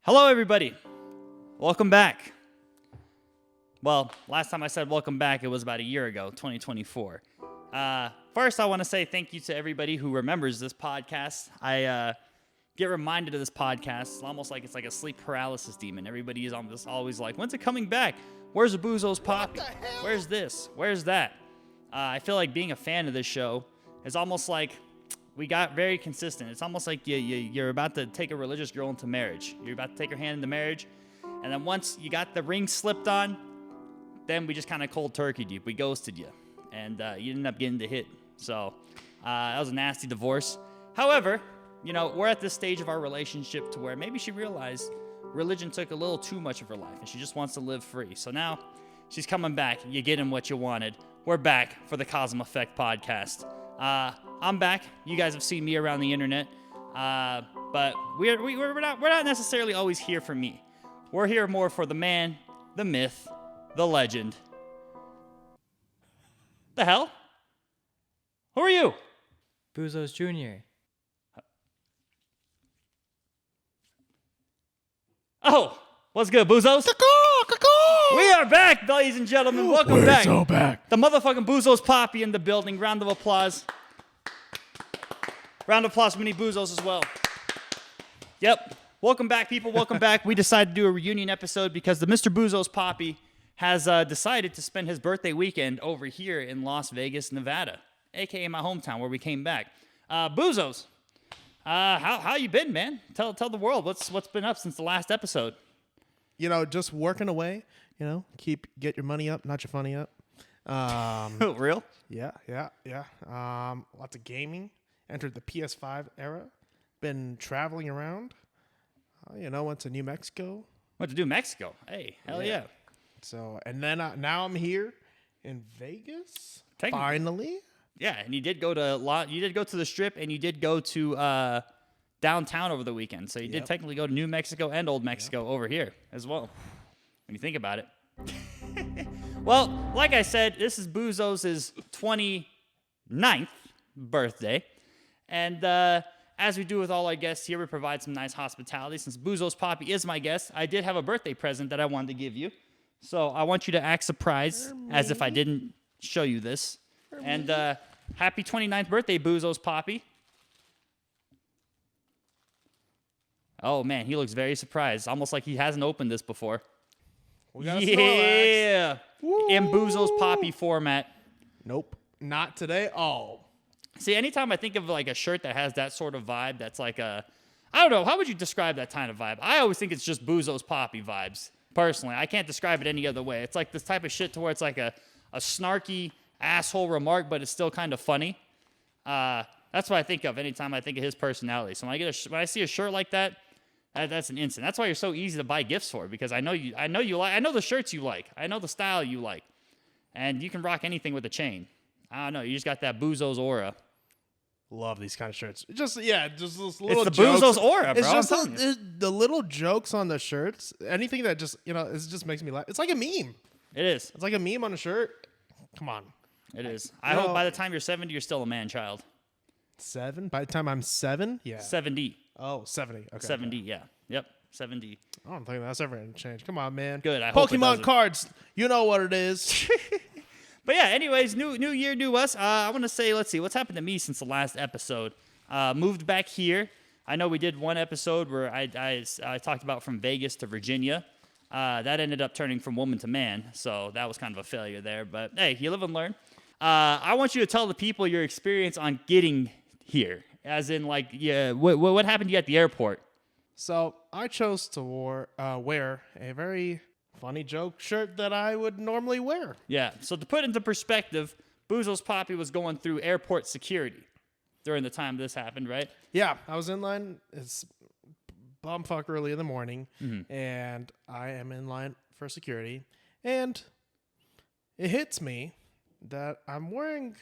Hello, everybody. Welcome back. Well, last time I said welcome back, it was about a year ago, 2024. First, I want to say thank you to everybody who remembers this podcast. I get reminded of this podcast. It's almost like it's like a sleep paralysis demon. Everybody is always like, when's it coming back? Where's the Bouzos Papi? Where's this? Where's that? I feel like being a fan of this show is almost like we got very consistent. It's almost like you're about to take a religious girl into marriage. You're about to take her hand into marriage. And then once you got the ring slipped on, then we just kind of cold turkeyed you. We ghosted you. And you ended up getting the hit. So that was a nasty divorce. However, you know, we're at this stage of our relationship to where maybe she realized religion took a little too much of her life and she just wants to live free. So now she's coming back. You're getting what you wanted. We're back for the Kauzum Effect podcast. I'm back. You guys have seen me around the internet. But we're not necessarily always here for me. We're here more for the man, the myth, the legend. The hell? Who are you? Bouzos Jr. Oh, what's good, Bouzos? We are back, ladies and gentlemen. Welcome back. We're so back. The motherfucking Bouzos Papi in the building. Round of applause. Round of applause for mini Bouzos as well. Yep. Welcome back, people. Welcome back. We decided to do a reunion episode because the Mr. Bouzos Papi has decided to spend his birthday weekend over here in Las Vegas, Nevada, a.k.a. my hometown where we came back. Bouzos, how you been, man? Tell the world what's been up since the last episode. You know, just working away. You know, get your money up, not your funny up. Real? Yeah. Lots of gaming. Entered the PS5 era. Been traveling around. You know, went to New Mexico. What to do, Mexico? Hey, hell yeah. So, and then now I'm here in Vegas. Technically. Finally. Yeah, and you did go to the Strip, and you did go to downtown over the weekend. So you did technically go to New Mexico and Old Mexico over here as well, when you think about it. Well, like I said, this is Bouzos' 29th birthday. And as we do with all our guests here, we provide some nice hospitality. Since Bouzos Papi is my guest, I did have a birthday present that I wanted to give you. So I want you to act surprised as if I didn't show you this. And happy 29th birthday, Bouzos Papi. Oh, man, he looks very surprised. Almost like he hasn't opened this before. We got Yeah. In Bouzos Papi format. Nope. Not today. Oh. See, anytime I think of like a shirt that has that sort of vibe, that's like I don't know, how would you describe that kind of vibe? I always think it's just Bouzos Papi vibes, personally. I can't describe it any other way. It's like this type of shit to where it's like a snarky asshole remark, but it's still kind of funny. That's what I think of anytime I think of his personality. So when I see a shirt like that, that's an instant. That's why you're so easy to buy gifts for, because I know the shirts you like. I know the style you like. And you can rock anything with a chain. I don't know. You just got that Bouzos aura. Love these kind of shirts. Just those little It's the jokes. Bouzos aura, bro. It's just I'm telling you. the little jokes on the shirts. Anything that just, you know, it just makes me laugh. It's like a meme. It is. It's like a meme on a shirt. Come on. It is. I hope by the time you're 70, you're still a man-child. 7? By the time I'm 7? Yeah. 70. Oh, 70. Okay. 70, yeah. Yep, 70. I don't think that's ever going to change. Come on, man. Good, I hope it Pokemon doesn't. cards. You know what it is. But yeah, anyways, new year, new us. I want to say, let's see, what's happened to me since the last episode? Moved back here. I know we did one episode where I talked about from Vegas to Virginia. That ended up turning from woman to man, so that was kind of a failure there. But hey, you live and learn. I want you to tell the people your experience on getting here, as in like, what happened to you at the airport? So I chose to wear a very funny joke shirt that I would normally wear. Yeah, so to put into perspective, Bouzos Papi was going through airport security during the time this happened, right? Yeah, I was in line. It's bumfuck early in the morning, and I am in line for security, and it hits me that I'm wearing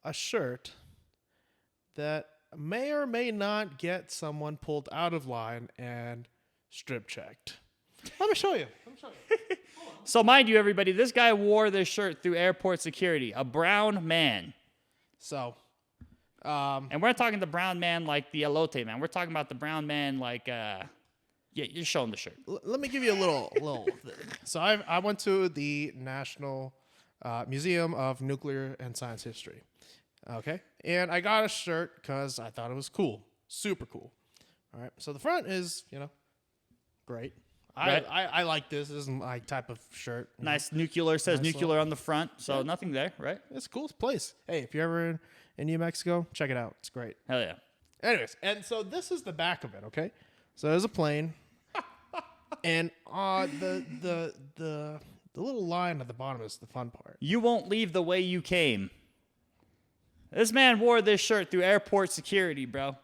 a shirt that may or may not get someone pulled out of line and strip checked. Let me show you. So mind you, everybody, this guy wore this shirt through airport security, a brown man. So, and we're not talking the brown man like the elote man. We're talking about the brown man like Yeah, you're showing the shirt. Let me give you a little thing. So I went to the National Museum of Nuclear and Science History. Okay, and I got a shirt because I thought it was cool, super cool. All right, so the front is great. Right. I like this. This is my type of shirt. Nice nuclear, says Nice nuclear on the front, so nothing there, right? It's a cool place. Hey, if you're ever in New Mexico, check it out. It's great. Hell yeah. Anyways, and so this is the back of it. Okay, so there's a plane, and the little line at the bottom is the fun part. You won't leave the way you came. This man wore this shirt through airport security, bro.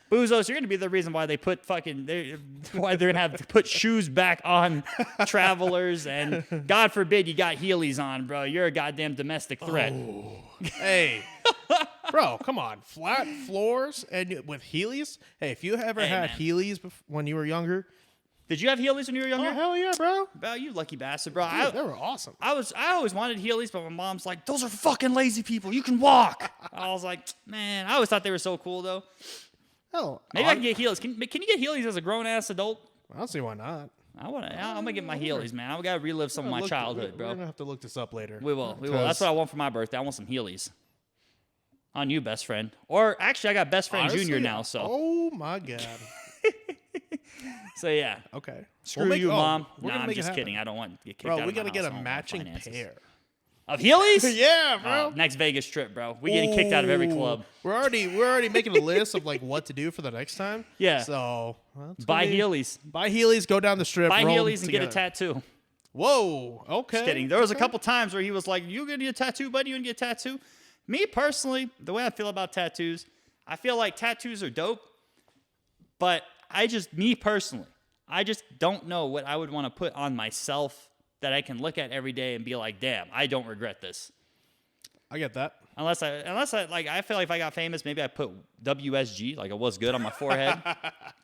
Bouzos, you're gonna be the reason why they're gonna have to put shoes back on travelers, and God forbid you got Heelys on, bro. You're a goddamn domestic threat. Oh. Hey, bro, come on, flat floors and with Heelys. Hey, if you ever had man. Heelys when you were younger, Did you have Heelys when you were younger? oh hell yeah, bro. Bro, you lucky bastard, bro. Dude, they were awesome. I always wanted Heelys, but my mom's like, those are fucking lazy people. You can walk. I was like, man, I always thought they were so cool though. Hell, Maybe I can get Heelys. Can you get Heelys as a grown ass adult? I don't see why not. I'm gonna get my Heelys, man. I gotta relive some of my childhood, We're bro. gonna have to look this up later. We will. That's what I want for my birthday. I want some Heelys. On you, best friend. Or actually, I got best friend Honestly, Junior now. So. Oh my god. So yeah. Okay. Screw you, mom. We're Nah, gonna I'm make it just happen. kidding. I don't want to get kicked Bro, out we of my gotta get house. a I don't want matching finances. pair. Of Heelys? Yeah, bro. Next Vegas trip, bro. We getting kicked out of every club. We're already making a list of like what to do for the next time. Yeah. So Buy Heelys. Buy Heelys. Go down the strip. Buy roll Heelys and get a together. tattoo. Whoa. Okay. Just kidding. There was a couple times where he was like, "You gonna get a tattoo, buddy? You gonna get a tattoo?" Me personally, the way I feel about tattoos, I feel like tattoos are dope, but I just don't know what I would want to put on myself that I can look at every day and be like, "Damn, I don't regret this." I get that. Unless I like, I feel like if I got famous, maybe I put WSG, like it was good on my forehead.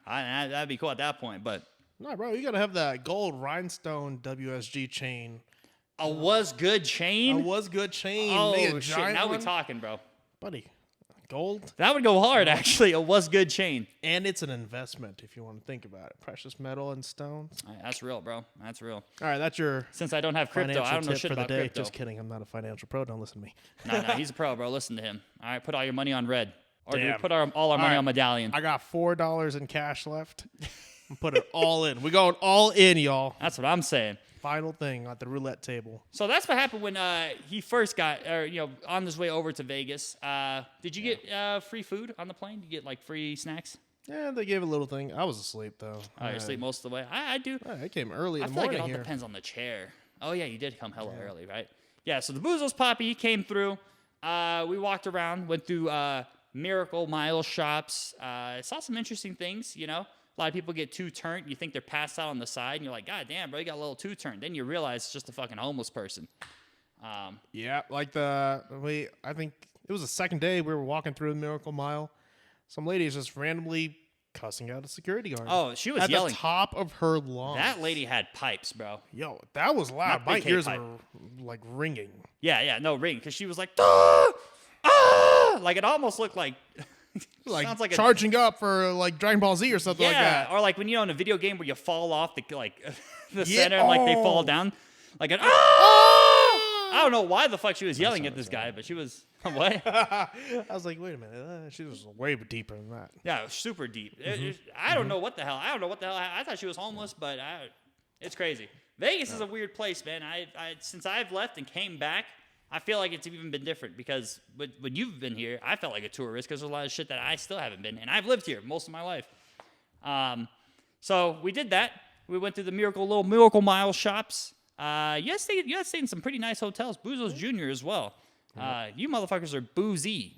That'd be cool at that point. But No, bro, you gotta have that gold rhinestone WSG chain. a was good chain. A was good chain. Oh Make a shit! giant Now we one. talking, bro. Buddy. Gold. That would go hard, actually. A was good chain. And it's an investment if you want to think about it. Precious metal and stones. All right, that's real, bro. That's real. All right, that's your Since I don't have crypto, financial I don't know tip shit for the about day. crypto. Just kidding. I'm not a financial pro. Don't listen to me. No, he's a pro, bro. Listen to him. All right, put all your money on red. Or do we Damn. put all our money right. on medallion? I got $4 in cash left. I'm putting it all in. We're going all in, y'all. That's what I'm saying. Final thing at the roulette table. So that's what happened when he first got, on his way over to Vegas. Did you get free food on the plane? Did you get like free snacks? Yeah, they gave a little thing. I was asleep though. Oh, you sleep most of the way. I do. I came early I in the feel like morning it all here. depends on the chair. Oh yeah, you did come hella early, right? Yeah. So the Bouzos Papi, he came through. We walked around, went through Miracle Mile shops. Saw some interesting things. A lot of people get two-turned. You think they're passed out on the side, and you're like, God damn, bro, you got a little two-turned. Then you realize it's just a fucking homeless person. Yeah, like I think it was the second day we were walking through the Miracle Mile. Some lady is just randomly cussing out a security guard. Oh, she was at yelling. the top of her lungs. That lady had pipes, bro. Yo, that was loud. Not My big ears pipe. were like ringing. Yeah, no ring, because she was like, ah, ah! Like it almost looked like, Like sounds like charging up for like Dragon Ball Z or something like that. or like when in a video game where you fall off the Yeah, center and like they fall oh. down, like an ah! I don't know why the fuck she was yelling at this guy, but she was what? I was like, wait a minute, she was way deeper than that. Yeah, super deep. I don't know what the hell. I thought she was homeless, but it's crazy. Vegas is a weird place, man. Since I've left and came back, I feel like it's even been different because when you've been here, I felt like a tourist because there's a lot of shit that I still haven't been, and I've lived here most of my life. So we did that. We went to the little Miracle Mile shops. You guys stayed in some pretty nice hotels. Bouzos Jr. as well. You motherfuckers are bougie.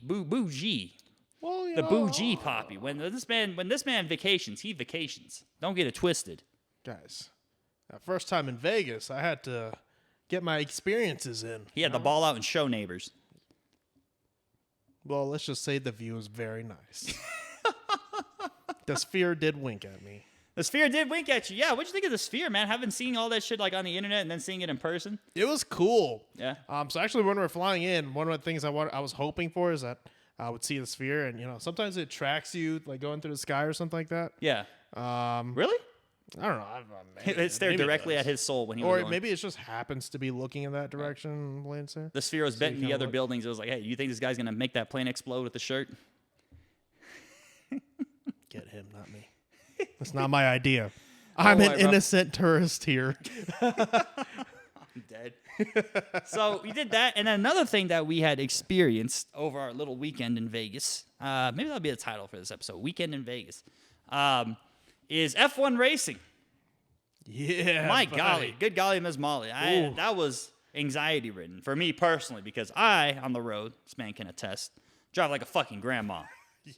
Well, The bougie Papi. When this man vacations, he vacations. Don't get it twisted. guys, that first time in Vegas, I had to get my experiences in. He had the ball out and show neighbors. Well, let's just say the view was very nice. The Sphere did wink at me. The Sphere did wink at you. Yeah, what'd you think of the Sphere, man? Having seen all that shit like on the internet and then seeing it in person. It was cool. Yeah. So actually, when we were flying in, one of the things I was hoping for is that I would see the Sphere, and sometimes it tracks you like going through the sky or something like that. Yeah. Really? I don't know. It stared directly at his soul when he was Or going. maybe it just happens to be looking in that direction. Lancer. The sphere was bent in the kinda other look- buildings. It was like, hey, you think this guy's going to make that plane explode with the shirt? Get him, not me. That's not my idea. I'm an worry, bro. innocent tourist here. I'm dead. So we did that. And then another thing that we had experienced over our little weekend in Vegas, maybe that'll be the title for this episode, Weekend in Vegas, is F1 racing. Yeah. My buddy. golly. Good golly, Ms. Molly. That was anxiety ridden for me personally because I, on the road, this man can attest, drive like a fucking grandma.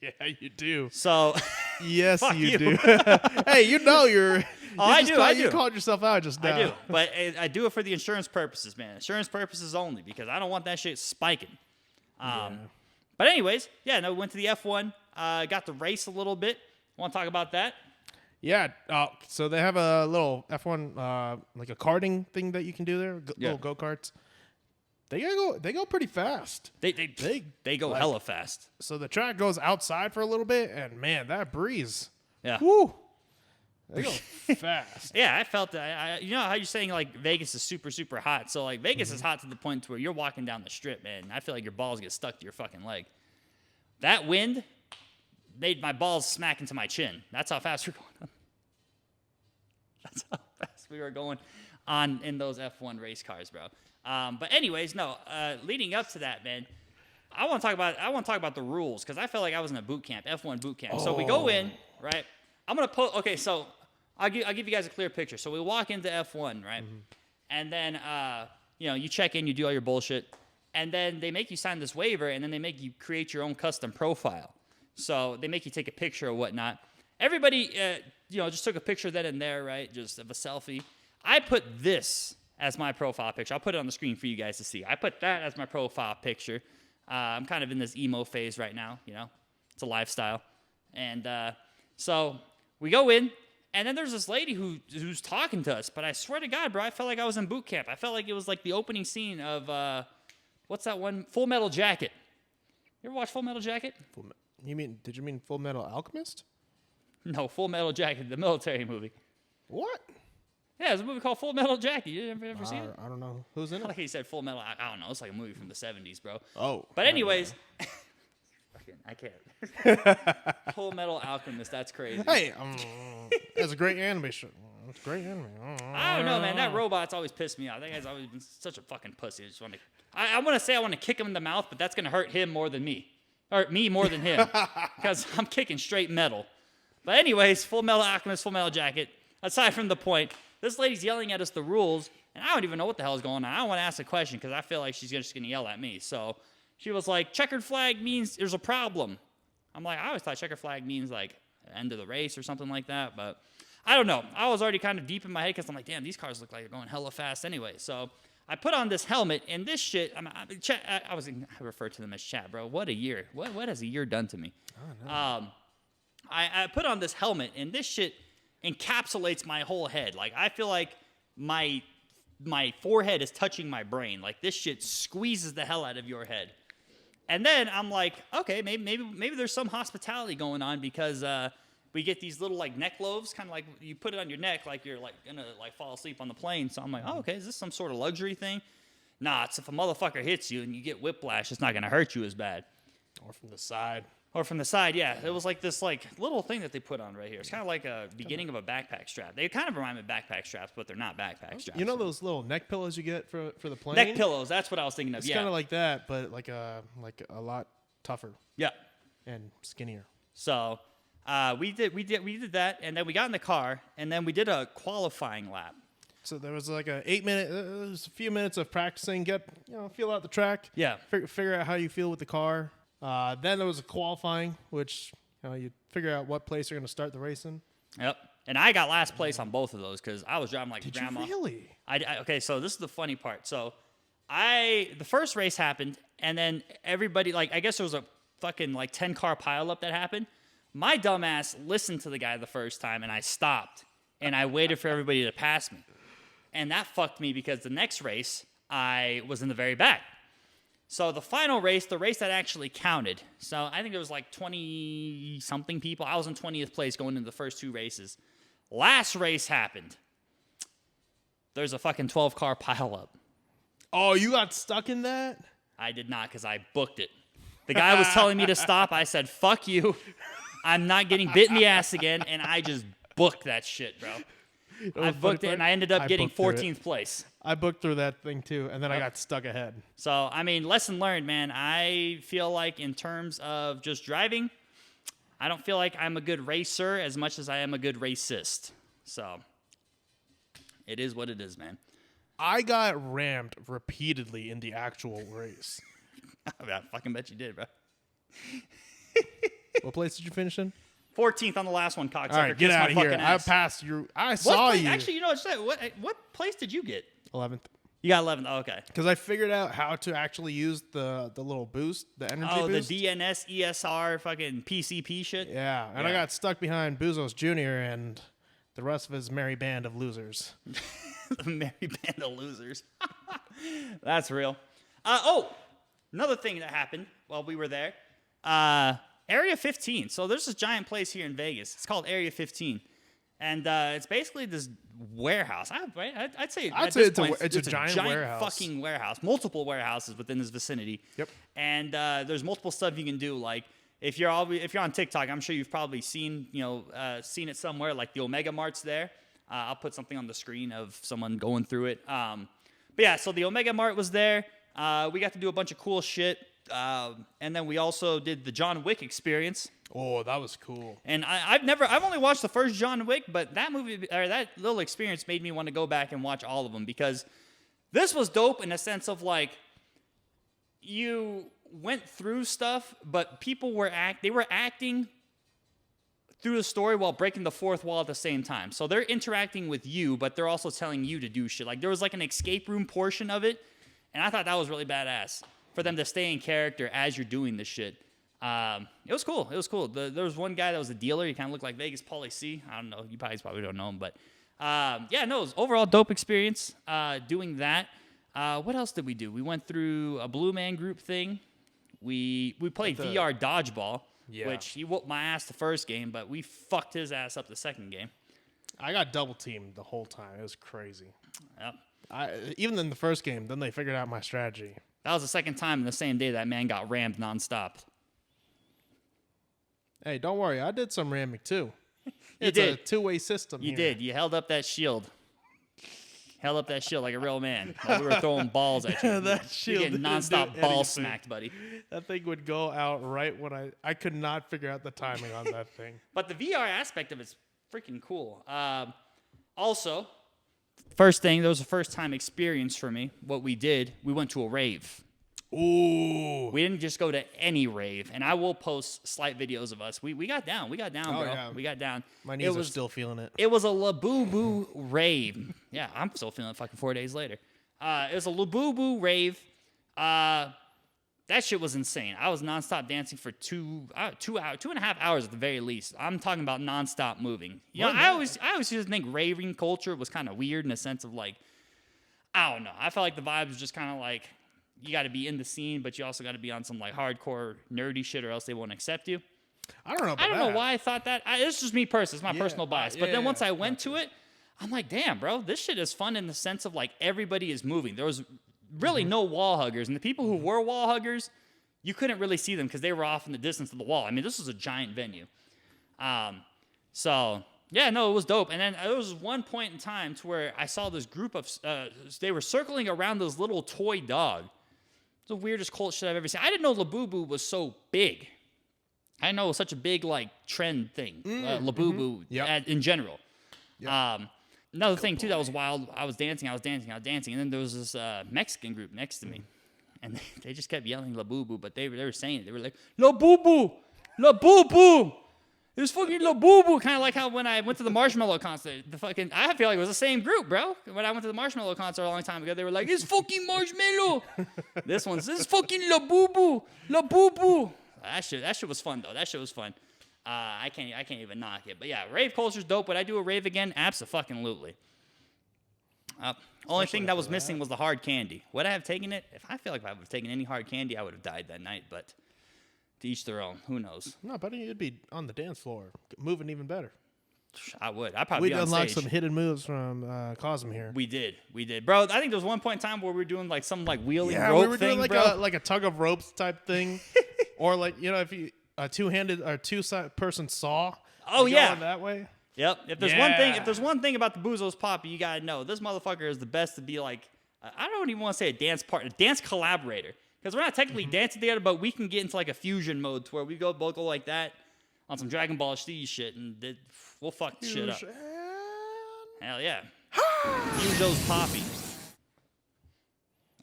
Yeah, you do. So, Yes, Fuck you you. do. Hey, you know you're. I do. You called yourself out just now. I do. But I do it for the insurance purposes, man. Insurance purposes only because I don't want that shit spiking. But anyways, yeah, no, we went to the F1, got to race a little bit. Want to talk about that? Yeah. So they have a little F1, like a karting thing that you can do there. Yeah. Little go karts. They go pretty fast. They go hella fast. So the track goes outside for a little bit, and man, that breeze. Yeah. Woo. They go fast. Yeah, I felt that. You know how you're saying like Vegas is super, super hot. So like Vegas is hot to the point to where you're walking down the strip, man. I feel like your balls get stuck to your fucking leg. That wind made my balls smack into my chin. That's how fast we're going. That's how fast we were going on in those F1 race cars, bro. But anyways, no. Leading up to that, man, I want to talk about the rules because I felt like I was in a boot camp, F1 boot camp. So we go in, right? I'm gonna put. Okay, so I'll give you guys a clear picture. So we walk into F1, right? And then you check in, you do all your bullshit, and then they make you sign this waiver, and then they make you create your own custom profile. So they make you take a picture or whatnot. Everybody, just took a picture then and there, right? Just of a selfie. I put this as my profile picture. I'll put it on the screen for you guys to see. I put that as my profile picture. I'm kind of in this emo phase right now, It's a lifestyle. And so we go in, and then there's this lady who's talking to us. But I swear to God, bro, I felt like I was in boot camp. I felt like it was like the opening scene of, what's that one? Full Metal Jacket. You ever watch Full Metal Jacket? Did you mean Full Metal Alchemist? No, Full Metal Jacket, the military movie. What? Yeah, there's a movie called Full Metal Jacket. You ever seen it? I don't know. Who's in I like it? how you said Full Metal. I don't know. It's like a movie from the 70s, bro. Oh. But anyways, I can't. Full Metal Alchemist. That's crazy. Hey, that's a great anime show. It's a great anime. I don't know, man. That robot's always pissed me off. That guy's always been such a fucking pussy. I just want to. I want to say I want to kick him in the mouth, but that's gonna hurt him more than me, or me more than him, because I'm kicking straight metal. But anyways, Full Metal Alchemist, Full Metal Jacket. Aside from the point, this lady's yelling at us the rules, and I don't even know what the hell is going on. I don't want to ask a question because I feel like she's just gonna yell at me. So she was like, "Checkered flag means there's a problem." I'm like, I always thought checkered flag means like end of the race or something like that, but I don't know. I was already kind of deep in my head because I'm like, damn, these cars look like they're going hella fast anyway. So I put on this helmet, and this shit, I refer to them as chat, bro. What a year. What has a year done to me? Oh, no. I put on this helmet, and this shit encapsulates my whole head. Like, I feel like my forehead is touching my brain. Like, this shit squeezes the hell out of your head. And then I'm like, okay, maybe there's some hospitality going on because we get these little like neck loaves, kind of like you put it on your neck like you're like gonna like fall asleep on the plane. So I'm like, oh, okay, is this some sort of luxury thing? Nah, it's if a motherfucker hits you and you get whiplash, it's not gonna hurt you as bad. Or from the side. Or from the side, yeah. It was like this like little thing that they put on right here. It's kind of like a beginning of a backpack strap. They kind of remind me of backpack straps, but they're not backpack straps. You know those little neck pillows you get for the plane? Neck pillows, that's what I was thinking of. It's yeah. kind of like that, but like a lot tougher. Yeah. And skinnier. So we did that, and then we got in the car, and then we did a qualifying lap. So there was like a a few minutes of practicing, feel out the track. Yeah. Figure out how you feel with the car. Then there was a qualifying, which you figure out what place you're going to start the race in. Yep. And I got last place on both of those because I was driving like Did grandma. you really? Okay, so this is the funny part. So the first race happened, and then everybody, like, I guess there was a fucking like 10-car pileup that happened. My dumbass listened to the guy the first time, and I stopped, and I waited for everybody to pass me. And that fucked me because the next race, I was in the very back. So the final race, the race that actually counted, so I think there was like 20-something people. I was in 20th place going into the first two races. Last race happened. There's a fucking 12-car pileup. Oh, you got stuck in that? I did not because I booked it. The guy was telling me to stop. I said, fuck you. I'm not getting bit in the ass again. And I just booked that shit, bro. I booked it, and I ended up getting 14th place. I booked through that thing, too, and then I got stuck ahead. So, I mean, lesson learned, man. I feel like in terms of just driving, I don't feel like I'm a good racer as much as I am a good racist. So, it is what it is, man. I got rammed repeatedly in the actual race. I fucking bet you did, bro. What place did you finish in? 14th on the last one, cocksucker. All right, get out of here. I passed you. I saw you. Actually, you know what place did you get? 11th. You got 11th. Oh, okay. Because I figured out how to actually use the little boost, the energy boost. The DNS, ESR, fucking PCP shit? Yeah, and I got stuck behind Bouzos Jr. and the rest of his merry band of losers. The merry band of losers. That's real. Another thing that happened while we were there. Area 15. So there's this giant place here in Vegas. It's called Area 15. And it's basically this warehouse. I'd say it's a giant warehouse. Fucking warehouse. Multiple warehouses within this vicinity. Yep. And there's multiple stuff you can do. Like if you're on TikTok, I'm sure you've probably seen it somewhere. Like the Omega Mart's there. I'll put something on the screen of someone going through it. But yeah, so the Omega Mart was there. We got to do a bunch of cool shit. And then we also did the John Wick experience. Oh, that was cool. And I've only watched the first John Wick, but that movie or that little experience made me want to go back and watch all of them because this was dope in a sense of like you went through stuff, but people were acting through the story while breaking the fourth wall at the same time. So they're interacting with you, but they're also telling you to do shit. Like there was like an escape room portion of it, and I thought that was really badass for them to stay in character as you're doing this shit. It was cool. It was cool. There was one guy that was a dealer. He kind of looked like Vegas Pauly C. I don't know. You probably don't know him, but it was overall dope experience doing that. What else did we do? We went through a Blue Man Group thing. We played VR dodgeball, which he whooped my ass the first game, but we fucked his ass up the second game. I got double teamed the whole time. It was crazy. Yep. Even in the first game, then they figured out my strategy. That was the second time in the same day that man got rammed nonstop. Hey, don't worry. I did some ramming too. It's a two-way system. You did. You held up that shield. Held up that shield like a real man while we were throwing balls at you. That shield You're getting nonstop ball smacked, buddy. That thing would go out right when I could not figure out the timing on that thing. But the VR aspect of it's freaking cool. Also, first thing, that was a first-time experience for me. What we did, we went to a rave. Ooh. We didn't just go to any rave, and I will post slight videos of us. We got down. We got down, bro. Yeah. We got down. My knees are still feeling it. It was a Labubu rave. Yeah, I'm still feeling it fucking 4 days later. It was a Labubu rave. That shit was insane. I was nonstop dancing for 2.5 hours at the very least. I'm talking about nonstop moving. You know, I always used to think raving culture was kind of weird in the sense of like, I don't know. I felt like the vibe was just kind of like, you got to be in the scene, but you also got to be on some like hardcore nerdy shit, or else they won't accept you. I don't know. I don't know why I thought that. It's just me personally. It's my personal bias. But then once I went to it, I'm like, damn, bro, this shit is fun in the sense of like everybody is moving. There was really no wall huggers, and the people who were wall huggers, you couldn't really see them because they were off in the distance of the wall. I mean, this was a giant venue. So yeah, no, it was dope. And then there was one point in time to where I saw this group of they were circling around this little toy dog. It's the weirdest cult shit I've ever seen. I didn't know Labubu was so big. I didn't know it was such a big like trend thing. Labubu in general. Yep. Another thing too that was wild. I was dancing, and then there was this Mexican group next to me, and they just kept yelling Labubu, but they were saying it. They were like Labubu, Labubu. It was fucking Labubu, kind of like how when I went to the Marshmello concert, I feel like it was the same group, bro. When I went to the Marshmello concert a long time ago, they were like, "It's fucking Marshmello." This fucking Labubu, Labubu. That shit was fun though. That shit was fun. I can't even knock it. But yeah, rave culture's dope. Would I do a rave again? Abso-fucking-lutely. Only thing that was missing was the hard candy. Would I have taken it? I feel like if I would have taken any hard candy, I would have died that night. But to each their own. Who knows? No, but you'd be on the dance floor, moving even better. I would. I'd probably We'd be on unlock stage. some hidden moves from Kauzum here. We did, bro. I think there was one point in time where we were doing like some like wheeling Yeah, rope we were thing, doing bro. like a tug of ropes type thing, or like if you a two-handed or two-person saw. Oh, like, yeah. going that way. Yep. If there's one thing about the Bouzos Papi, you gotta know this motherfucker is the best to be like. I don't even want to say a dance partner, dance collaborator, because we're not technically dancing together, but we can get into like a fusion mode to where we both go like that on some Dragon Ball Z shit, and we'll fuck shit up. Hell yeah. Bouzos Papi.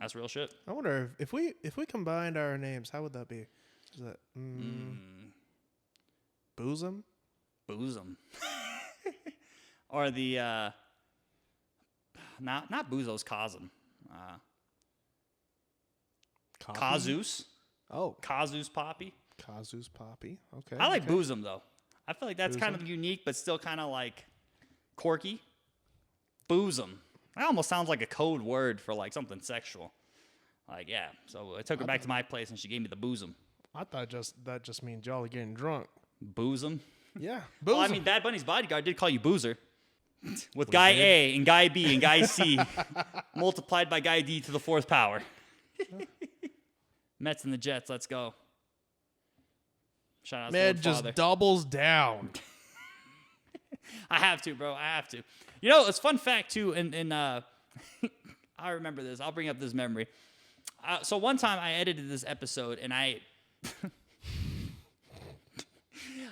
That's real shit. I wonder if we combined our names, how would that be? Is that Boozum? Boozum. Or the not Bouzos, Kauzum. Kazus. Oh, Kazus Papi. Kauzum Papi. Okay. I like okay. Boozum though. I feel like that's kind of unique, but still kind of like quirky. Boozum. That almost sounds like a code word for like something sexual. Like, yeah. So I took her back to my place and she gave me the boozum. I thought that just means y'all are getting drunk. Boozum? Yeah. Boozum. Well, I mean, Bad Bunny's bodyguard did call you Boozer. With Guy A and Guy B and Guy C multiplied by Guy D to the fourth power. Mets and the Jets, let's go. Shout out to Man Lord just Father. doubles down. I have to, bro. I have to. You know, it's fun fact too, and I remember this. I'll bring up this memory. So one time I edited this episode and I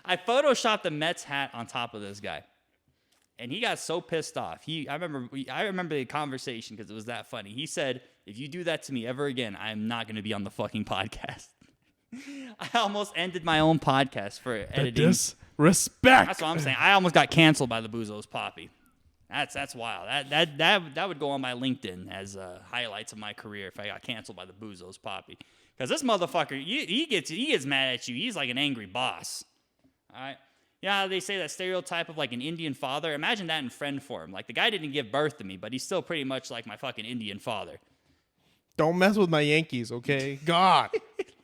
photoshopped the Mets hat on top of this guy. And he got so pissed off. I remember the conversation because it was that funny. He said, "If you do that to me ever again, I'm not going to be on the fucking podcast." I almost ended my own podcast for editing. Disrespect. That's what I'm saying. I almost got canceled by the Bouzos Papi. That's wild. That would go on my LinkedIn as highlights of my career if I got canceled by the Bouzos Papi. Because this motherfucker, he gets mad at you. He's like an angry boss. All right. Yeah, they say that stereotype of like an Indian father. Imagine that in friend form. Like the guy didn't give birth to me, but he's still pretty much like my fucking Indian father. Don't mess with my Yankees, okay? God.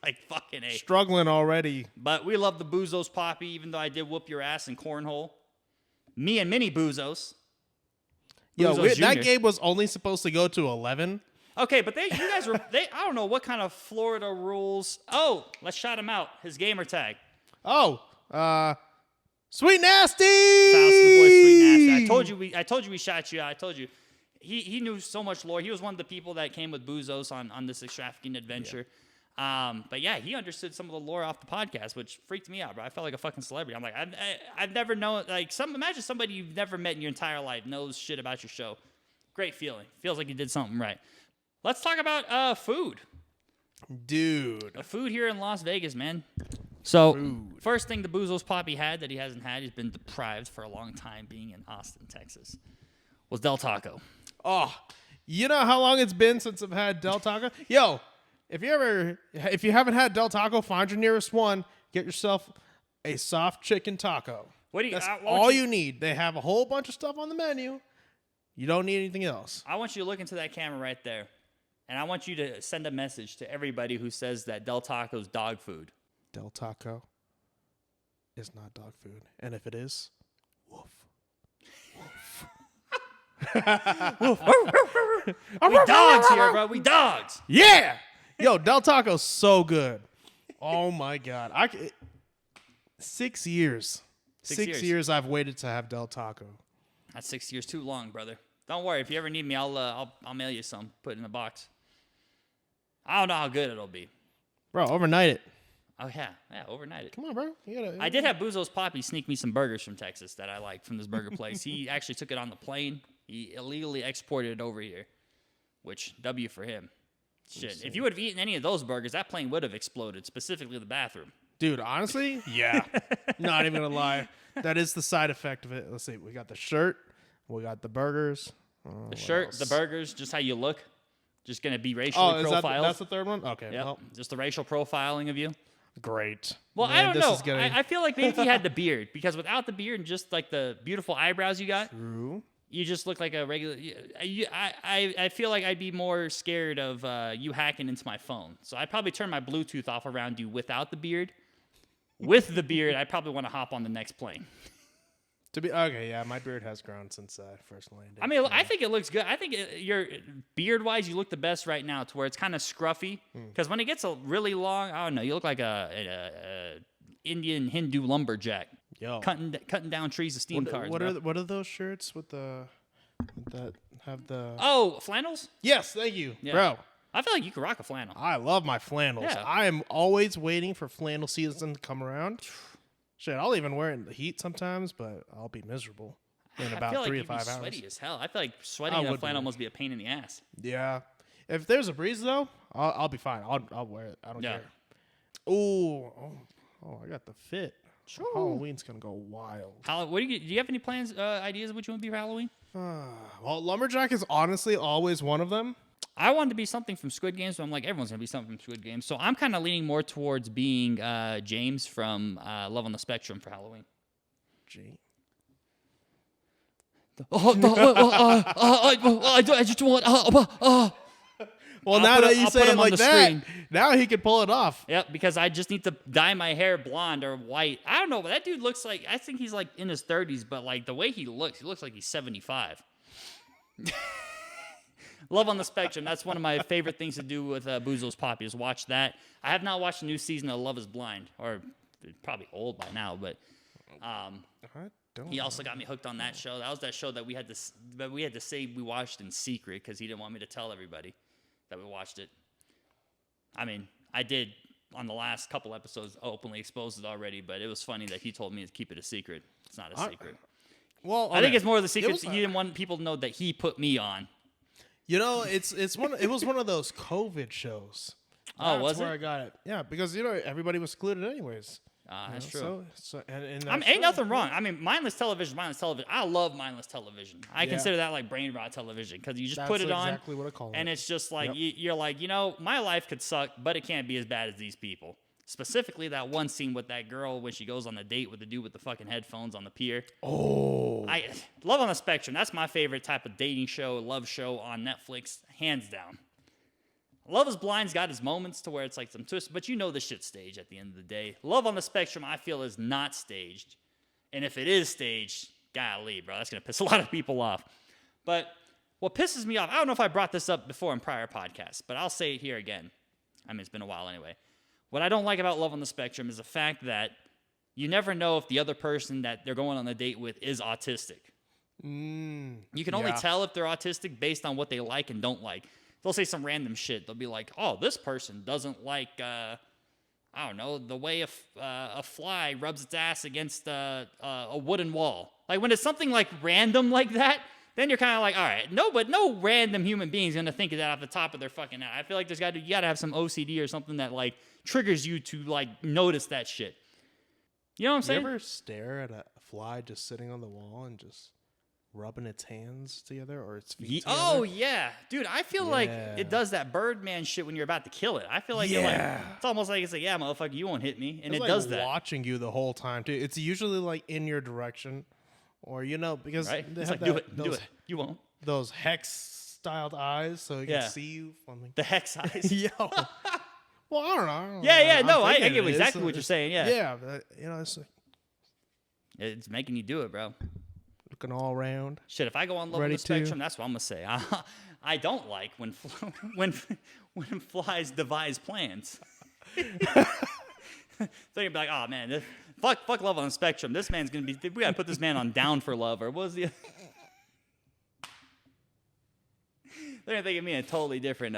Like fucking A. Struggling already. But we love the Bouzos Papi, even though I did whoop your ass in cornhole. Me and Mini Bouzos. Yo, Bouzos that Jr. game was only supposed to go to 11. Okay, but you guys were I don't know what kind of Florida rules. Oh, let's shout him out. His gamer tag. Oh, Sweet Nasty. Shout out to the boy Sweet Nasty. I told you we shot you out. I told you. He knew so much lore. He was one of the people that came with Bouzos on this extravagant adventure. Yeah. But yeah, he understood some of the lore off the podcast, which freaked me out, bro. I felt like a fucking celebrity. I'm like, I've never known, like, imagine somebody you've never met in your entire life knows shit about your show. Great feeling. Feels like you did something right. Let's talk about food. Dude. The food here in Las Vegas, man. So, first thing the Bouzos Papi had that he hasn't had, he's been deprived for a long time being in Austin, Texas, was Del Taco. Oh, you know how long it's been since I've had Del Taco? Yo, if you haven't had Del Taco, find your nearest one. Get yourself a soft chicken taco. That's all you need. They have a whole bunch of stuff on the menu. You don't need anything else. I want you to look into that camera right there, and I want you to send a message to everybody who says that Del Taco's dog food. Del Taco is not dog food. And if it is, woof. We dogs here, bro. We dogs. Yeah. Yo, Del Taco's so good. Oh, my God. 6 years. 6 years I've waited to have Del Taco. That's 6 years too long, brother. Don't worry. If you ever need me, I'll mail you some. Put it in a box. I don't know how good it'll be. Bro, overnight it. Oh, yeah. Yeah, overnight it. Come on, bro. I did have Bouzos Papi sneak me some burgers from Texas that I liked from this burger place. He actually took it on the plane. He illegally exported it over here, which W for him. Shit. If you would have eaten any of those burgers, that plane would have exploded, specifically the bathroom. Dude, honestly, yeah. Not even going to lie. That is the side effect of it. Let's see. We got the shirt. We got the burgers. The shirt, the burgers, just how you look. Just going to be racially profiled. That's the third one? Okay. Yep. Well, just the racial profiling of you. great. Well, Man, I don't know. Getting... I feel like maybe if you had the beard, because without the beard and just like the beautiful eyebrows you got, True. you just look like a regular. I feel like I'd be more scared of you hacking into my phone. So I'd probably turn my Bluetooth off around you without the beard. With the beard, I'd probably want to hop on the next plane. Yeah, my beard has grown since I first landed. I mean, yeah. I think it looks good. I think your beard-wise, you look the best right now, to where it's kind of scruffy. Because when it gets really long, I don't know, you look like a Indian Hindu lumberjack, cutting down trees to steam cars. What are those shirts with that have the? Oh, flannels? Yes, thank you, Yeah. bro. I feel like you could rock a flannel. I love my flannels. Yeah. I am always waiting for flannel season to come around. Shit, I'll even wear it in the heat sometimes, but I'll be miserable in I about feel like 3 to you'd be 5 hours. sweaty as hell. I feel like sweating in a would flannel be. must be a pain in the ass. Yeah, if there's a breeze though, I'll be fine. I'll wear it. I don't care. Oh, I got the fit. Halloween's gonna go wild. Do you have any plans, ideas of what you want to be for Halloween? Well, lumberjack is honestly always one of them. I wanted to be something from Squid Game, so I'm like, everyone's going to be something from Squid Game. So I'm kind of leaning more towards being James from Love on the Spectrum for Halloween. Gee. I just want... Well, now that you I'll say put it him on like the that, screen. now he can pull it off. Yep, because I just need to dye my hair blonde or white. I don't know, but that dude looks like... I think he's like in his 30s, but like the way he looks like he's 75. Love on the Spectrum. That's one of my favorite things to do with Bouzos Papi is watch that. I have not watched the new season of Love is Blind, or it's probably old by now, but he also got me hooked on that show. That was that show that we had to say we watched in secret because he didn't want me to tell everybody that we watched it. I mean, I did on the last couple episodes openly expose it already, but it was funny that he told me to keep it a secret. It's not a secret. Well, I think it's more of the secret. He didn't want people to know that he put me on. You know, it was one of those COVID shows. Oh, was That's where it? I got it. Yeah, because everybody was secluded anyways. That's true. Ain't nothing wrong. I mean, mindless television. I love mindless television. I Yeah. consider that like brain rot television because you just That's put it on, exactly what I call it. and it's just like Yep. you're like, my life could suck, but it can't be as bad as these people. Specifically, that one scene with that girl when she goes on the date with the dude with the fucking headphones on the pier. Oh, Love on the Spectrum. That's my favorite type of dating show, love show on Netflix, hands down. Love is Blind's got his moments to where it's like some twists, but this shit's staged at the end of the day. Love on the Spectrum, I feel, is not staged. And if it is staged, golly, bro, that's going to piss a lot of people off. But what pisses me off, I don't know if I brought this up before in prior podcasts, but I'll say it here again. I mean, it's been a while anyway. What I don't like about Love on the Spectrum is the fact that you never know if the other person that they're going on the date with is autistic. You can only tell if they're autistic based on what they like and don't like. They'll say some random shit. They'll be like, oh, this person doesn't like, I don't know, the way a fly rubs its ass against a wooden wall. Like when it's something like random like that, then you're kind of like, all right, but no random human being is going to think of that off the top of their fucking head. I feel like you got to have some OCD or something that like triggers you to like notice that shit. You know what I'm saying? You ever stare at a fly just sitting on the wall and just rubbing its hands together or its feet together? Oh, yeah. Dude, I feel like it does that Birdman shit when you're about to kill it. I feel like it's almost like it's like, yeah, motherfucker, you won't hit me. And it's it like does that. watching you the whole time, too. It's usually like in your direction or, because Right? they It's have like, do it. You won't. those hex-styled eyes so you can see you. The hex eyes. Yo. Well, I don't know. No, I thinking get it is. exactly what you're saying, yeah. Yeah, but, it's like It's making you do it, bro. looking all around. Shit, if I go on Love on the Spectrum, that's what I'm going to say. I don't like when flies devise plans. They're going to be like, oh, man, fuck Love on the Spectrum. This man's going to be, we got to put this man on Down for Love, or what was the They're going to think of me in a totally different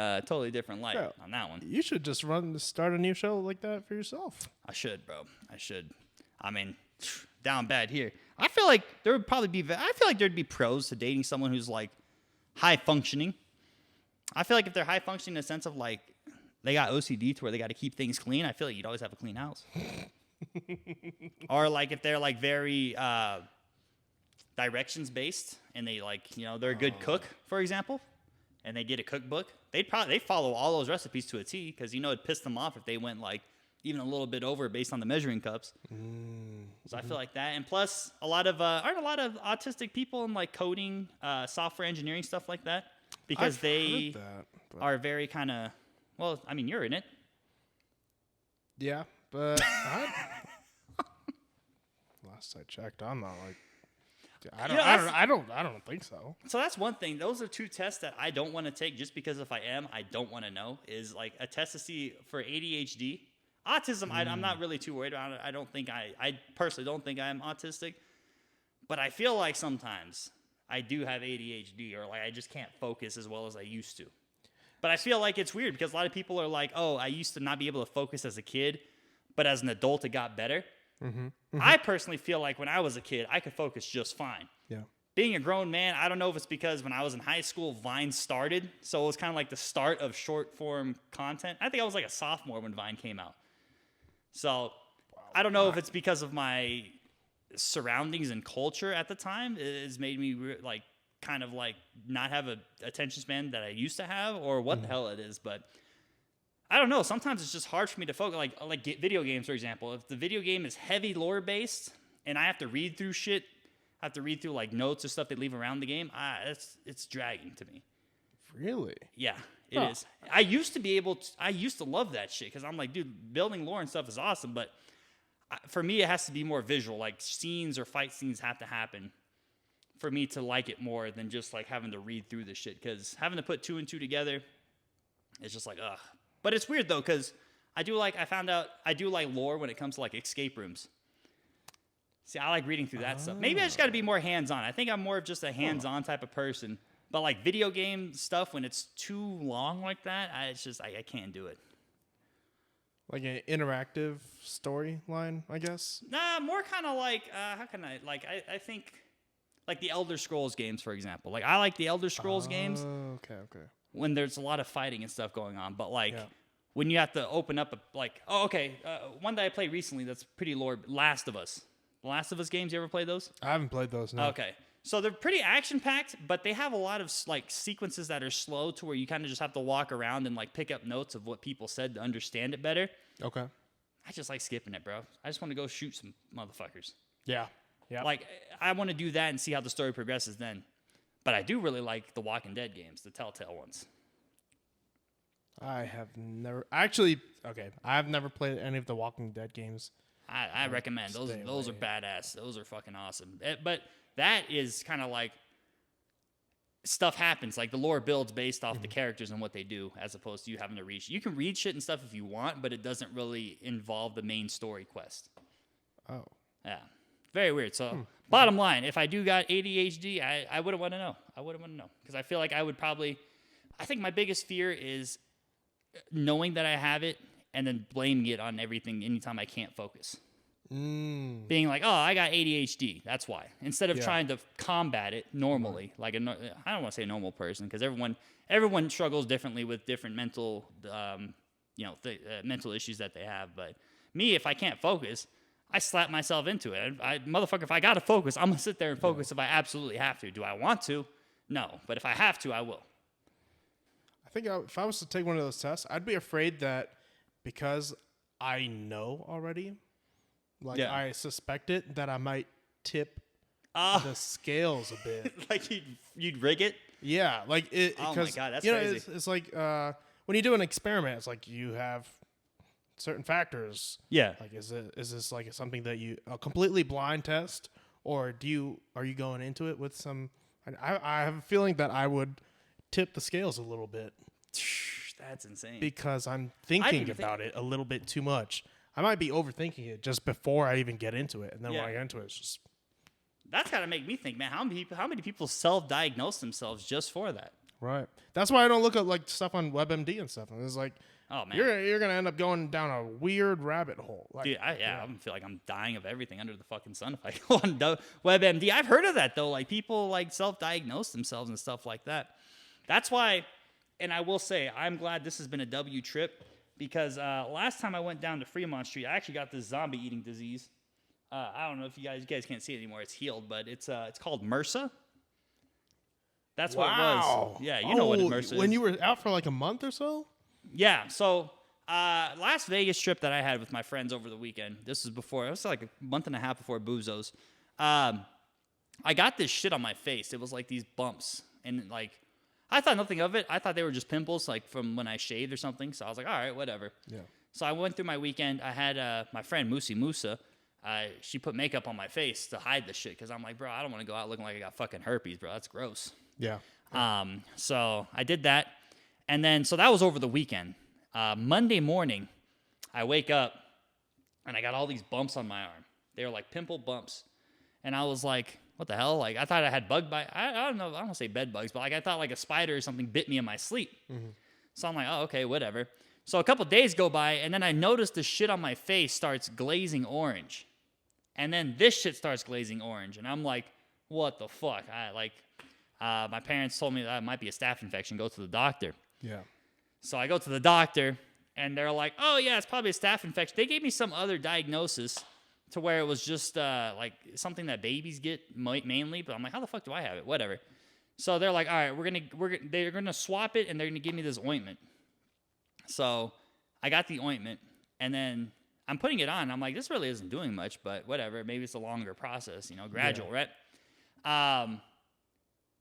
light on that one. You should just start a new show like that for yourself. I should, bro. I should. I mean, down bad here. I feel like there'd be pros to dating someone who's like high functioning. I feel like if they're high functioning in the sense of like they got OCD to where they got to keep things clean, I feel like you'd always have a clean house. Or like if they're like very directions based and they like, they're a good cook, for example, and they get a cookbook, they follow all those recipes to a T because it'd piss them off if they went like even a little bit over based on the measuring cups. So I feel like that. And plus, aren't a lot of autistic people in like coding, software engineering, stuff like that? Because they are very kind of, well, I mean, you're in it. Yeah, but last I checked, I'm not like I don't think so. So that's one thing. Those are two tests that I don't want to take just because if I don't want to know, is like a test to see for ADHD. Autism, I'm not really too worried about it. I personally don't think I'm autistic, but I feel like sometimes I do have ADHD, or like I just can't focus as well as I used to. But I feel like it's weird because a lot of people are like, oh, I used to not be able to focus as a kid, but as an adult, it got better. I personally feel like when I was a kid, I could focus just fine. Yeah. Being a grown man, I don't know if it's because when I was in high school, Vine started. So it was kind of like the start of short form content. I think I was like a sophomore when Vine came out. So I don't know if it's because of my surroundings and culture at the time. It has made me like kind of like not have a attention span that I used to have, or what the hell it is. But I don't know. Sometimes it's just hard for me to focus. Like video games, for example. If the video game is heavy lore based and I have to read through shit, I have to read through like notes or stuff they leave around the game, it's dragging to me. Really? Yeah, it is. I used to love that shit because I'm like, dude, building lore and stuff is awesome. But for me, it has to be more visual. Like scenes or fight scenes have to happen for me to like it more than just like having to read through the shit. Because having to put two and two together, it's just like, ugh. But it's weird, though, because I found out I do like lore when it comes to, like, escape rooms. See, I like reading through that stuff. Maybe I just got to be more hands-on. I think I'm more of just a hands-on type of person. But, like, video game stuff, when it's too long like that, I can't do it. Like an interactive storyline, I guess? Nah, more kind of like, how can I, like, I think, like the Elder Scrolls games, for example. Like, I like the Elder Scrolls games. Okay. When there's a lot of fighting and stuff going on. But, like, when you have to open up, one that I played recently that's pretty lore, Last of Us. The Last of Us games, you ever played those? I haven't played those, no. Okay. So they're pretty action-packed, but they have a lot of, like, sequences that are slow to where you kind of just have to walk around and, like, pick up notes of what people said to understand it better. Okay. I just like skipping it, bro. I just want to go shoot some motherfuckers. Yeah. Like, I want to do that and see how the story progresses then. But I do really like the Walking Dead games, the Telltale ones. I have never... Actually, okay, I've never played any of the Walking Dead games. I recommend. Those are badass. Those are fucking awesome. But that is kind of like... Stuff happens. Like, the lore builds based off the characters and what they do, as opposed to you having to read... You can read shit and stuff if you want, but it doesn't really involve the main story quest. Oh. Yeah. Very weird. So, bottom line, if I do got ADHD, I wouldn't want to know. I wouldn't want to know. Because I feel like I would probably... I think my biggest fear is knowing that I have it and then blaming it on everything anytime I can't focus. Being like, oh, I got ADHD. That's why. Instead of trying to combat it normally, like I don't want to say a normal person because everyone struggles differently with different mental, mental issues that they have. But me, if I can't focus, I slap myself into it. Motherfucker, if I got to focus, I'm going to sit there and focus if I absolutely have to. Do I want to? No. But if I have to, I will. I think if I was to take one of those tests, I'd be afraid that because I know already, I suspect it, that I might tip the scales a bit. Like you'd rig it? Yeah. Like it. Oh my God, that's crazy. crazy. It's like when you do an experiment, it's like you have certain factors. Yeah. Like is this like something that a completely blind test, or are you going into it with some? I have a feeling that I would tip the scales a little bit. That's insane. Because I'm thinking about it a little bit too much. I might be overthinking it just before I even get into it, and then when I get into it, it's just. That's gotta make me think, man. How many people self-diagnose themselves just for that? Right. That's why I don't look at like stuff on WebMD and stuff. And it's like, oh man, you're gonna end up going down a weird rabbit hole. Like, dude, I feel like I'm dying of everything under the fucking sun if I go on WebMD. I've heard of that though. Like people like self-diagnose themselves and stuff like that. That's why, and I will say, I'm glad this has been a W trip because last time I went down to Fremont Street, I actually got this zombie eating disease. I don't know if you guys can't see it anymore. It's healed, but it's called MRSA. That's what it was. Yeah, you know what MRSA is. When you were out for like a month or so? Yeah, so Las Vegas trip that I had with my friends over the weekend, it was like a month and a half before Bouzos. I got this shit on my face. It was like these bumps. And like, I thought nothing of it. I thought they were just pimples, like from when I shaved or something. So I was like, all right, whatever. Yeah. So I went through my weekend. I had my friend Musa she put makeup on my face to hide the shit because I'm like, bro, I don't want to go out looking like I got fucking herpes, bro. That's gross. Yeah. So I did that. And then, so that was over the weekend. Monday morning, I wake up and I got all these bumps on my arm. They were like pimple bumps. And I was like, what the hell? Like, I thought I had bug bite. I don't know. I don't want to say bed bugs, but like, I thought like a spider or something bit me in my sleep. So I'm like, oh, okay, whatever. So a couple days go by, and then I notice the shit on my face starts glazing orange. And then this shit starts glazing orange. And I'm like, what the fuck? My parents told me that it might be a staph infection. Go to the doctor. Yeah. So I go to the doctor, and they're like, oh, yeah, it's probably a staph infection. They gave me some other diagnosis to where it was just like something that babies get mainly. But I'm like, how the fuck do I have it? Whatever. So they're like, all right, they're gonna swap it, and they're gonna give me this ointment. So I got the ointment, and then I'm putting it on. I'm like, this really isn't doing much, but whatever. Maybe it's a longer process, gradual, right?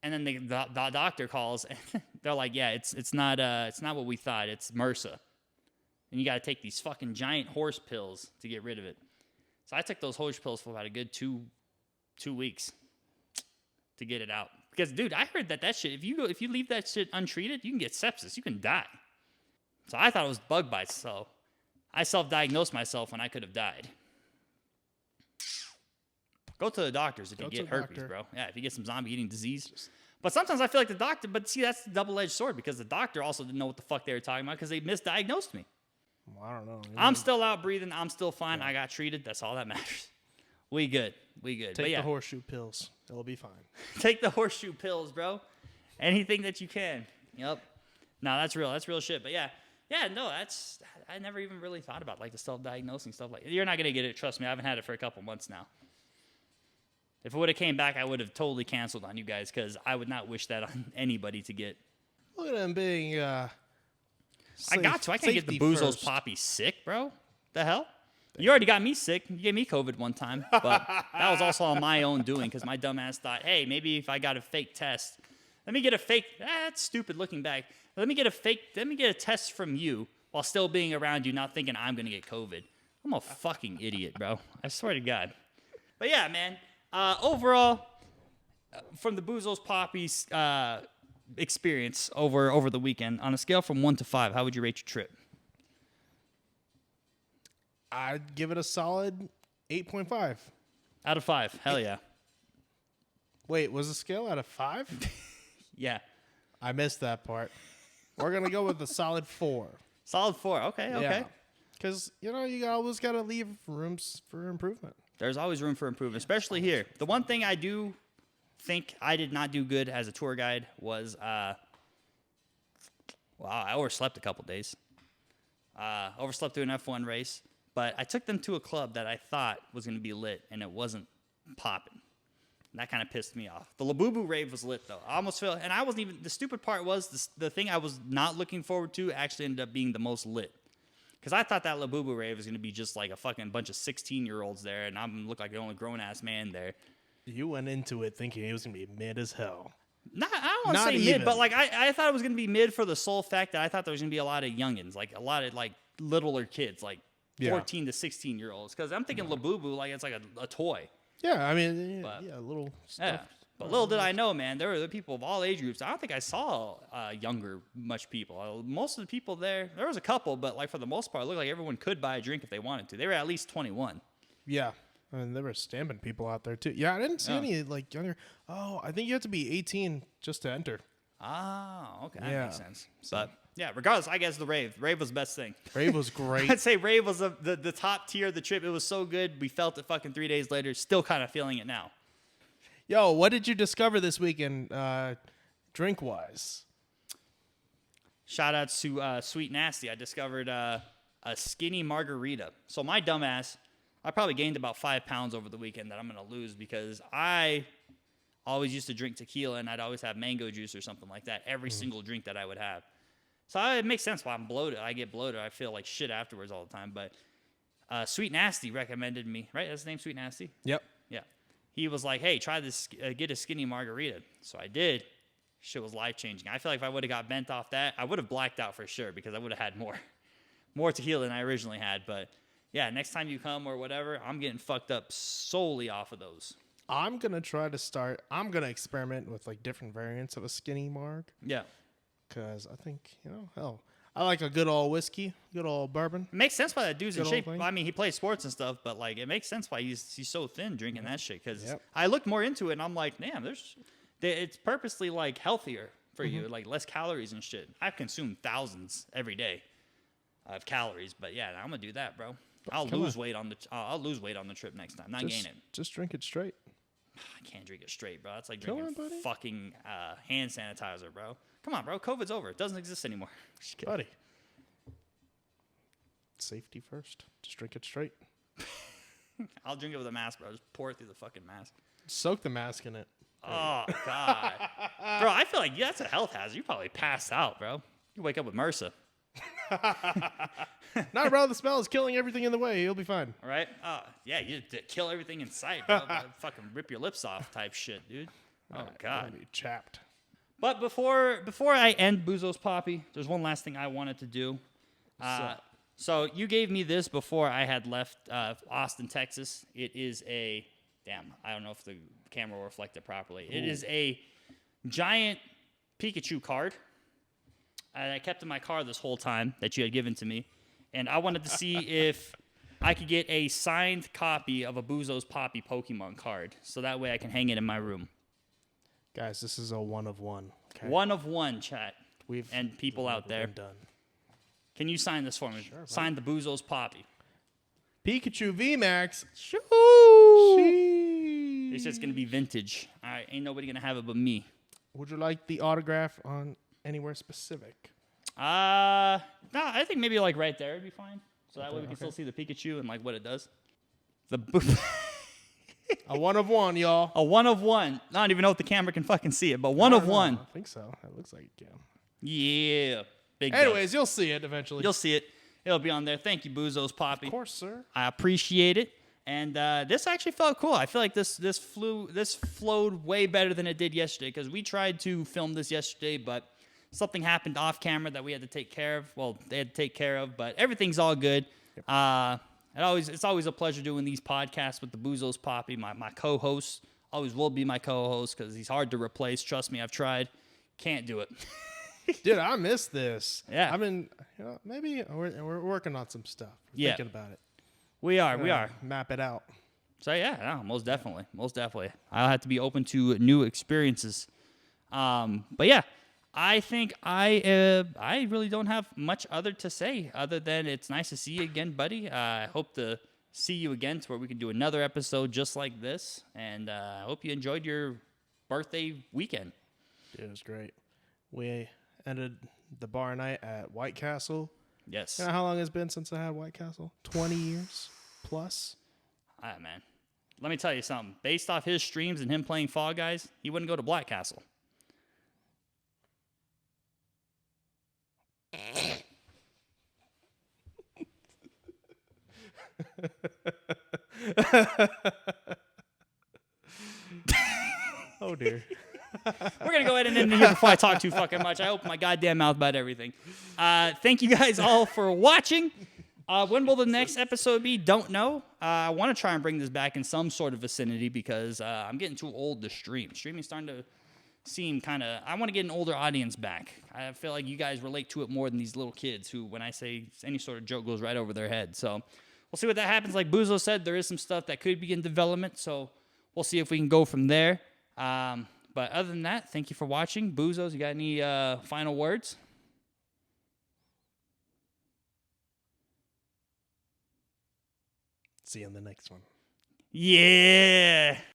And then the doctor calls, and they're like, yeah, it's not what we thought. It's MRSA, and you got to take these fucking giant horse pills to get rid of it. So I took those horse pills for about a good two weeks to get it out. Because, dude, I heard that shit, if you leave that shit untreated, you can get sepsis. You can die. So I thought it was bug bites. So I self-diagnosed myself when I could have died. Go to the doctors if you get herpes, bro. Yeah, if you get some zombie-eating disease. But sometimes I feel like the doctor, but see, that's the double-edged sword because the doctor also didn't know what the fuck they were talking about because they misdiagnosed me. Well, I don't know. I'm still out breathing. I'm still fine. Yeah. I got treated. That's all that matters. We good. Take the horseshoe pills. It'll be fine. Take the horseshoe pills, bro. Anything that you can. Yep. No, that's real. That's real shit. But yeah, no, I never even really thought about like the self-diagnosing stuff. Like, you're not going to get it. Trust me. I haven't had it for a couple months now. If it would have came back, I would have totally canceled on you guys because I would not wish that on anybody to get. Look at them being I got to. I can't get the Bouzos Papi sick, bro. The hell? You already got me sick. You gave me COVID one time. But that was also on my own doing because my dumb ass thought, hey, maybe if I got a fake test, let me get a fake. That's stupid looking back. Let me get a test from you while still being around you, not thinking I'm going to get COVID. I'm a fucking idiot, bro. I swear to God. But yeah, man. Overall, from the Bouzos Papi's experience over the weekend, on a scale from 1 to 5, how would you rate your trip? I'd give it a solid 8.5. Out of 5. Hell yeah. Wait, was the scale out of 5? Yeah. I missed that part. We're going to go with a solid 4. Solid 4. Okay. Because, you always got to leave rooms for improvement. There's always room for improvement, especially here. The one thing I do think I did not do good as a tour guide was, I overslept a couple days. Overslept through an F1 race. But I took them to a club that I thought was going to be lit, and it wasn't popping. That kind of pissed me off. The Labubu rave was lit, though. I almost felt, and I wasn't even, the stupid part was the thing I was not looking forward to actually ended up being the most lit. Because I thought that Labubu rave was going to be just like a fucking bunch of 16-year-olds there, and I'm look like the only grown-ass man there. You went into it thinking it was going to be mid as hell. I don't want to say mid, but like I thought it was going to be mid for the sole fact that I thought there was going to be a lot of youngins, like a lot of like littler kids, like 14 to 16-year-olds. Because I'm thinking Labubu, like it's like a toy. Yeah, I mean, little stuff. Yeah. But little did I know, man, there were people of all age groups. I don't think I saw much people. Most of the people there was a couple, but like for the most part, it looked like everyone could buy a drink if they wanted to. They were at least 21. Yeah. I mean, there were stamping people out there, too. Yeah, I didn't see any, like, younger. Oh, I think you have to be 18 just to enter. Ah, okay. That makes sense. But, yeah, regardless, I guess the rave. Rave was the best thing. Rave was great. I'd say rave was the top tier of the trip. It was so good. We felt it fucking 3 days later. Still kind of feeling it now. Yo, what did you discover this weekend, drink-wise? Shout out to Sweet Nasty. I discovered a skinny margarita. So my dumbass, I probably gained about 5 pounds over the weekend that I'm going to lose because I always used to drink tequila and I'd always have mango juice or something like that every single drink that I would have. So it makes sense why I'm bloated. I get bloated. I feel like shit afterwards all the time. But Sweet Nasty recommended me, right? That's the name, Sweet Nasty? Yep. Yeah. He was like, hey, try this, get a skinny margarita. So I did. Shit was life-changing. I feel like if I would have got bent off that, I would have blacked out for sure because I would have had more tequila than I originally had. But yeah, next time you come or whatever, I'm getting fucked up solely off of those. I'm gonna I'm gonna experiment with like different variants of a skinny marg, Yeah. because I think hell, I like a good old whiskey, good old bourbon. It makes sense why that dude's in Good old shape. thing. I mean, he plays sports and stuff, but like, it makes sense why he's so thin drinking that shit. Because Yep. I looked more into it, and I'm like, damn, it's purposely like healthier for you, like less calories and shit. I've consumed thousands every day of calories, but yeah, I'm gonna do that, bro. I'll lose weight on the trip next time. Not gain it. Just drink it straight. I can't drink it straight, bro. That's like Come drinking on, buddy. fucking hand sanitizer, bro. Come on, bro. COVID's over. It doesn't exist anymore. Just kidding. Buddy. Safety first. Just drink it straight. I'll drink it with a mask, bro. Just pour it through the fucking mask. Soak the mask in it. Oh, God. Bro, I feel like that's a health hazard. You probably pass out, bro. You wake up with MRSA. No, bro, the smell is killing everything in the way. You'll be fine. All right? Yeah, you kill everything in sight, bro. Fucking rip your lips off type shit, dude. Oh, God. You'll be chapped. But before I end Bouzos Papi, there's one last thing I wanted to do. So you gave me this before I had left Austin, Texas. It is I don't know if the camera will reflect it properly. It is a giant Pikachu card. I kept in my car this whole time that you had given to me. And I wanted to see if I could get a signed copy of a Bouzos Papi Pokemon card. So that way I can hang it in my room. Guys, this is a one of one. Okay? One of one, chat. We've And people out there. been done. Can you sign this for me? Sure, Sign the Bouzos Papi. Pikachu VMAX. Shoo! Sheesh. It's just going to be vintage. All right, ain't nobody going to have it but me. Would you like the autograph on anywhere specific? No, I think maybe like right there would be fine. So that way we can Okay. still see the Pikachu and like what it does. A one of one, y'all. A one of one. I don't even know if the camera can fucking see it, but one I of don't know. one. I think so. It looks like it can. Yeah. Big dub. Anyways, you'll see it eventually. You'll see it. It'll be on there. Thank you, Bouzos Papi. Of course, sir. I appreciate it. And this actually felt cool. I feel like this flowed way better than it did yesterday because we tried to film this yesterday, but something happened off camera that we had to take care of. Well, they had to take care of, but everything's all good. It's always a pleasure doing these podcasts with the Bouzos Papi, my co-host. Always will be my co-host because he's hard to replace. Trust me, I've tried. Can't do it. Dude, I miss this. Yeah. I mean, maybe we're working on some stuff. We're Yeah. thinking about it. We are. Map it out. So yeah, no, most definitely. I'll have to be open to new experiences. But yeah, I think I really don't have much other to say other than it's nice to see you again, buddy. I hope to see you again to where we can do another episode just like this. And I hope you enjoyed your birthday weekend. Dude, it was great. We ended the bar night at White Castle. Yes. You know how long it's been since I had White Castle? 20 years plus. All right, man. Let me tell you something. Based off his streams and him playing Fall Guys, he wouldn't go to Black Castle. Oh, dear. We're going to go ahead and end it here before I talk too fucking much. I open my goddamn mouth about everything. Thank you guys all for watching. When will the next episode be? Don't know. I want to try and bring this back in some sort of vicinity because I'm getting too old to stream. Streaming's starting to seem kind of... I want to get an older audience back. I feel like you guys relate to it more than these little kids who, when I say any sort of joke, goes right over their head. So we'll see what that happens. Like Bouzos said, there is some stuff that could be in development, so we'll see if we can go from there. But other than that, thank you for watching. Bouzos, you got any final words? See you in the next one. Yeah.